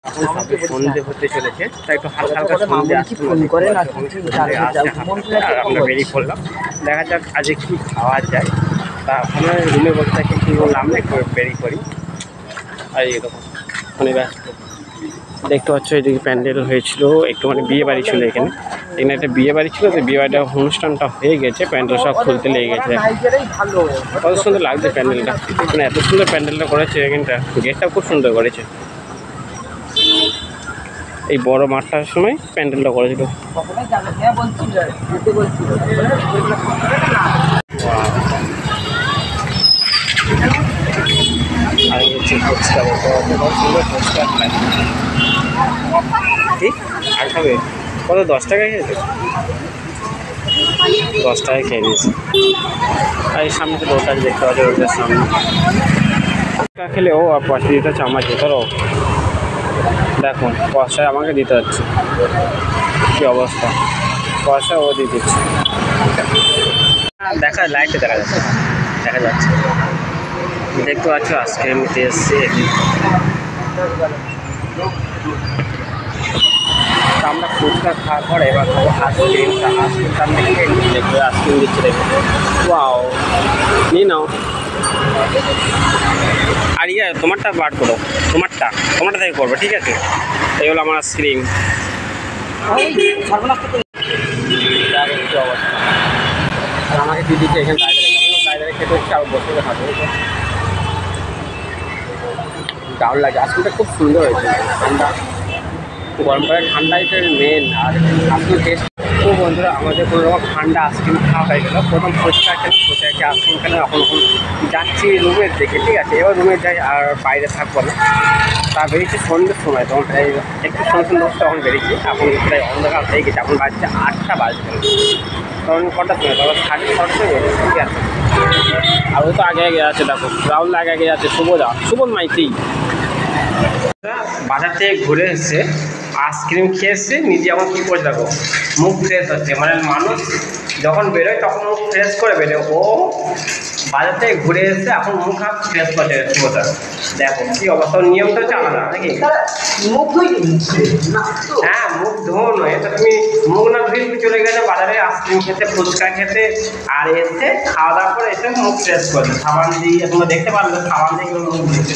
এখন সবে সন্ধে হতে চলেছে, তাই একটু হালকা হালকা সন্ধে আসছে, আর আমরা বেরিয়ে পড়লাম। দেখা যাক আজ কি খাওয়া যায়। তা আমরা রুমে বসে থাকি, কি বললাম একটু বেরিয়ে পড়ি। আর এরকম মানে ব্যস্ত দেখতে পাচ্ছ, এদিকে প্যান্ডেল হয়েছিল, একটু মানে বিয়ে বাড়ি ছিল এখানে। এখানে একটা বিয়ে বাড়ি ছিল, তো বিয়ে বাড়িটা অনুষ্ঠানটা হয়ে গেছে, প্যান্ডেল সব খুলতে লেগে গেছে। কত সুন্দর লাগছে প্যান্ডেলটা, মানে এত সুন্দর প্যান্ডেলটা করেছে এখানটা, গেটটা খুব সুন্দর করেছে। এই বড় মাঠটার সময় প্যান্ডেলটা করেছিল। আর হচ্ছে ফুচকা, কত সুন্দর ফুচকা ঠিক আর খাবে কত, 10 টাকায় খেয়েছে, 10 টাকায় খেয়ে নিয়েছে। আর এই সামনে তো রোড আছে, দেখতে পাচ্ছি রোডের সামনে ফুচকা খেলে ও আর পয়সা দিতে হচ্ছে আমার যেতারও। দেখুন পয়সা আমাকে দিতে হচ্ছে, কী অবস্থা, পয়সা ও দিয়ে দিচ্ছে। দেখা লাইটে দেখা যাচ্ছে, দেখা যাচ্ছে দেখতে পাচ্ছ আইসক্রিম নিতে এসছে। আমরা ফুচকা খাওয়ার পরে এবার খাবো আইসক্রিম। আইসক্রিমটা আমরা খেয়ে নিই, দেখবে আইসক্রিম দিচ্ছে দেখবে, ওয়াও নিয়ে নাও। আর ইয়ে তোমারটা বার করো, তোমারটা থেকে করবে, ঠিক আছে। এই হলো আমার আইসক্রিম। অবস্থা আর আমাকে দিদিকে এখানে বাইরে খেতে হচ্ছে, আর বসে খাবো। দারুণ লাগে, আইসক্রিমটা খুব সুন্দর হয়েছে, ঠান্ডা গরমকালে ঠান্ডা এটা মেন। আর আইসক্রিম টেস্ট তো বন্ধুরা, আমাদের কোনো রকম ঠান্ডা আইসক্রিম খাওয়া হয়ে গেলো। প্রথম ফুচকা খেলে, ফুচকাকে আইসক্রিম খেলে, এখন যাচ্ছি রুমের দিকে, ঠিক আছে। এবার রুমে যাই, আর বাইরে থাকবো না। তা বেরিয়েছি সন্ধ্যের সময়, তখন প্রায় একটু সন্ধ্যে তখন বেরিয়েছি। এখন প্রায় অন্ধকার হয়ে গেছে, এখন বাজছে 8টা বাজবে। তখন কটার সময়, তখন 6:30 সময়, ঠিক আছে। আর ও তো আগে আগে আছে, দেখো রাহুল আগে আগে আছে, সুবোধ মাইতি বাজার থেকে ঘুরে এসছে, আইসক্রিম খেয়ে এসছে, নিজে এখন কী করছে দেখো, মুখ ফ্রেশ হচ্ছে। মানে মানুষ যখন বেরোয় তখন মুখ ফ্রেশ করে বেরোয়, ও বাজার থেকে ঘুরে এসছে, এখন মুখ হাত ফ্রেশ করছে শুভটা। দেখো কী অবস্থা, নিয়মটা হচ্ছে আলাদা নাকি। হ্যাঁ মুখ ধোয়া নয়, তো তুমি মুখ না ধুয়ে তুমি চলে গেলে বাজারে আইসক্রিম খেতে, ফুচকা খেতে, আর এসে খাওয়া দাওয়া করে এসে মুখ ফ্রেশ করবে সাবান দিয়ে। তোমরা দেখতে পারবে সাবান দিয়ে মুখ ধুচ্ছে।